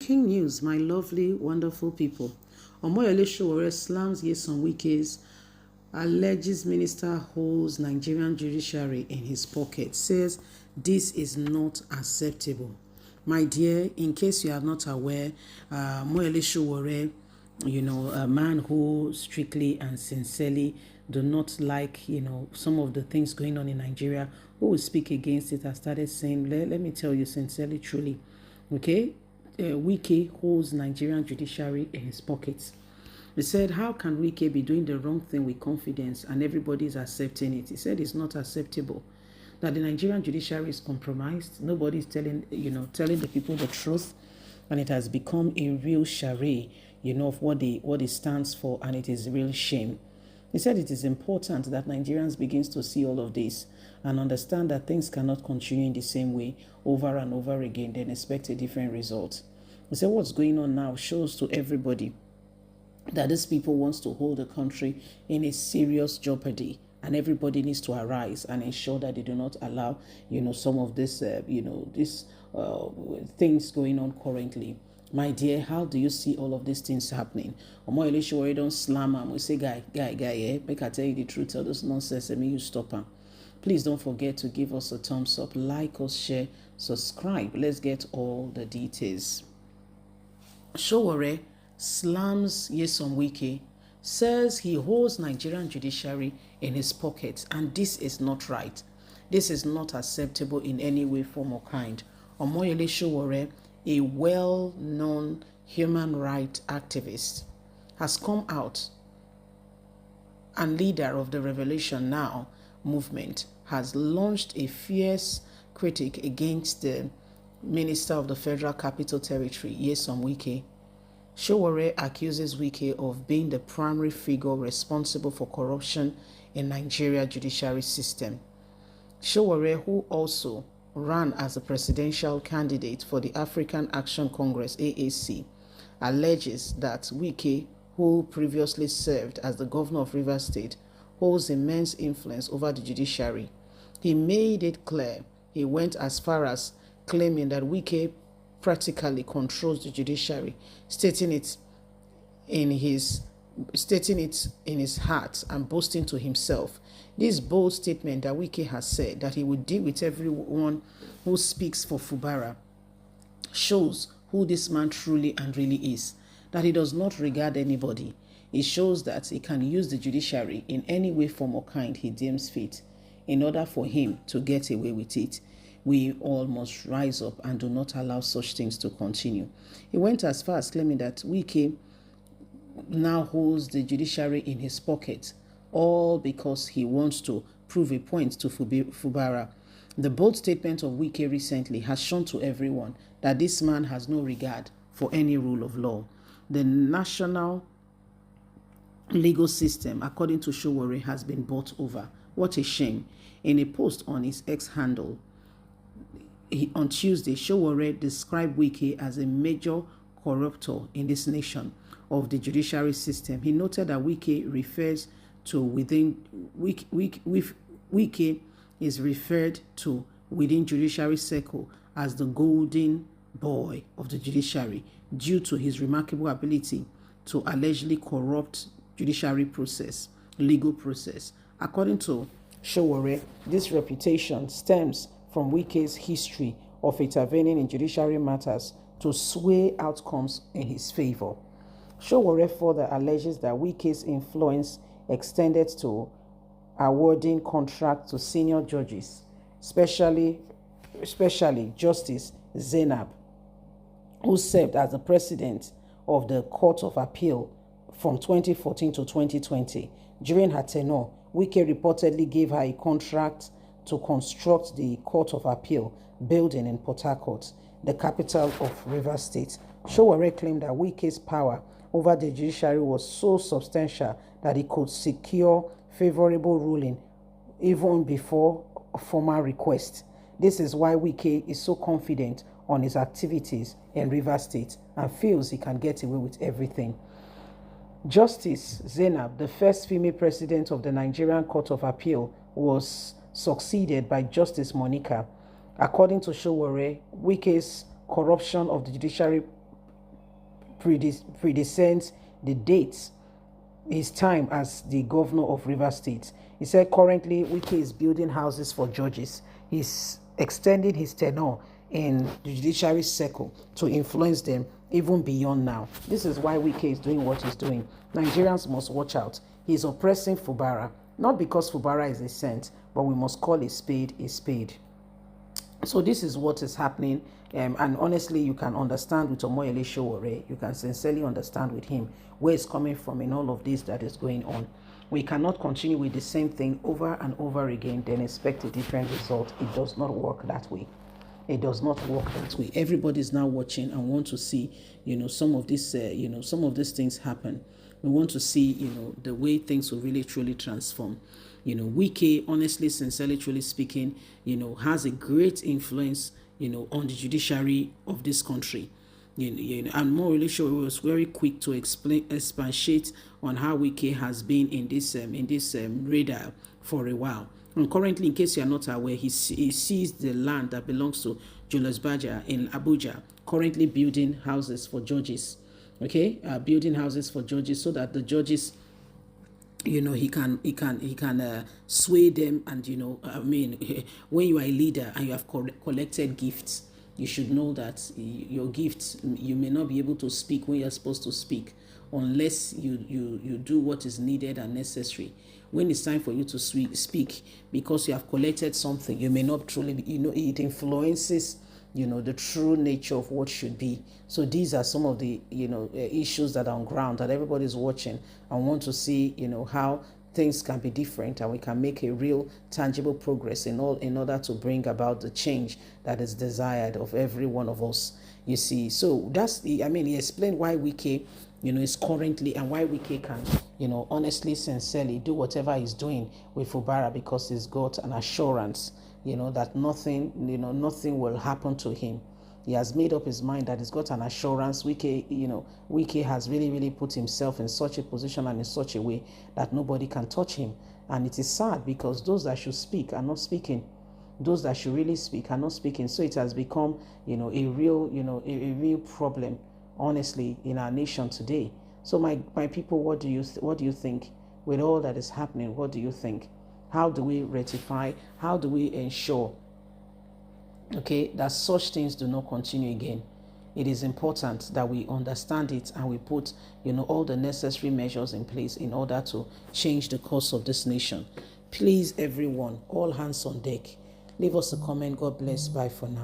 Breaking news, my lovely, wonderful people. Omoyele Sowore slams Nyesom Wike's alleges minister holds Nigerian judiciary in his pocket, says this is not acceptable. My dear, in case you are not aware, Omoyele Sowore, a man who strictly and sincerely do not like, some of the things going on in Nigeria, who will speak against it, has started saying, let me tell you sincerely, truly, okay? Wike holds Nigerian judiciary in his pockets. He said, how can Wike be doing the wrong thing with confidence and everybody is accepting it? He said it's not acceptable. That the Nigerian judiciary is compromised. Nobody is telling the people the truth. And it has become a real charade, of what it stands for, and it is a real shame. He said it is important that Nigerians begins to see all of this and understand that things cannot continue in the same way over and over again, then expect a different result. He said what's going on now shows to everybody that these people wants to hold the country in a serious jeopardy, and everybody needs to arise and ensure that they do not allow, some of this, things going on currently. My dear, how do you see all of these things happening? Omoyele Sowore don't slam him. We say, guy, make I tell you the truth. All this nonsense, I mean, you stop him. Please don't forget to give us a thumbs up, like us, share, subscribe. Let's get all the details. Sowore slams Nyesom Wike, says he holds Nigerian judiciary in his pocket, and this is not right. This is not acceptable in any way, form, or kind. Omoyele Sowore, a well-known human rights activist, has come out, and leader of the Revolution Now movement, has launched a fierce critique against the Minister of the Federal Capital Territory, Nyesom Wike. Sowore accuses Wike of being the primary figure responsible for corruption in Nigeria judiciary system. Sowore, who also ran as a presidential candidate for the African Action Congress, AAC, alleges that Wike, who previously served as the governor of Rivers State, holds immense influence over the judiciary. He made it clear. He went as far as claiming that Wike practically controls the judiciary, stating it in his heart and boasting to himself. This bold statement that Wike has said that he would deal with everyone who speaks for Fubara shows who this man truly and really is, that he does not regard anybody. It shows that he can use the judiciary in any way, form, or kind he deems fit in order for him to get away with it. We all must rise up and do not allow such things to continue. He went as far as claiming that Wike now holds the judiciary in his pocket, all because he wants to prove a point to Fubara. The bold statement of Wike recently has shown to everyone that this man has no regard for any rule of law. The national legal system, according to Sowore, has been bought over. What a shame. In a post on his X handle, on Tuesday, Sowore described Wike as a major corruptor in this nation of the judiciary system. He noted that Wike refers to Wike is referred to within judiciary circle as the golden boy of the judiciary due to his remarkable ability to allegedly corrupt judiciary process, legal process. According to Sowore, this reputation stems from Wike's history of intervening in judiciary matters to sway outcomes in his favor. Sowore further alleges that Wike's influence extended to awarding contracts to senior judges, especially Justice Zainab, who served as the president of the Court of Appeal from 2014 to 2020. During her tenure, Wike reportedly gave her a contract to construct the Court of Appeal building in Port Harcourt, the capital of Rivers State. Sowore claimed that Wike's power over the judiciary was so substantial that he could secure favorable ruling even before a formal request. This is why Wike is so confident on his activities in Rivers State and feels he can get away with everything. Justice Zainab, the first female president of the Nigerian Court of Appeal, was succeeded by Justice Monica. According to Sowore, Wike's corruption of the judiciary predecessed the dates his time as the governor of Rivers State. He said currently Wike is building houses for judges. He's extending his tenure in the judiciary circle to influence them even beyond now. This is why Wike is doing what he's doing. Nigerians must watch out. He's oppressing Fubara, not because Fubara is a saint, but we must call a spade a spade. So this is what is happening, and honestly, you can understand with Omoyele Sowore. You can sincerely understand with him where it's coming from in all of this that is going on. We cannot continue with the same thing over and over again, then expect a different result. It does not work that way. It does not work that way. Everybody is now watching and want to see, some of this, some of these things happen. We want to see, the way things will really truly transform. Wike, honestly, sincerely, truly speaking, has a great influence, on the judiciary of this country. And more really sure it was very quick to expatiate on how Wike has been in this radar for a while. And currently, in case you are not aware, he seized the land that belongs to Julius Berger in Abuja, currently building houses for judges. Okay, building houses for judges so that the judges, he can sway them. And when you are a leader and you have collected gifts, you should know that your gifts, you may not be able to speak when you're supposed to speak unless you do what is needed and necessary. When it's time for you to speak, because you have collected something, you may not truly be, it influences the true nature of what should be. So these are some of the issues that are on ground that everybody's watching and want to see how things can be different and we can make a real tangible progress in order to bring about the change that is desired of every one of us. You see, so that's he explained why Wike is currently, and why Wike can honestly, sincerely do whatever he's doing with Fubara, because he's got an assurance that nothing will happen to him. He has made up his mind that he's got an assurance. Wike has really, really put himself in such a position and in such a way that nobody can touch him. And it is sad because those that should speak are not speaking. Those that should really speak are not speaking. So it has become, a real problem, honestly, in our nation today. So my people, what do you think with all that is happening? What do you think? How do we rectify? How do we ensure, that such things do not continue again? It is important that we understand it and we put, all the necessary measures in place in order to change the course of this nation. Please, everyone, all hands on deck. Leave us a comment. God bless. Bye for now.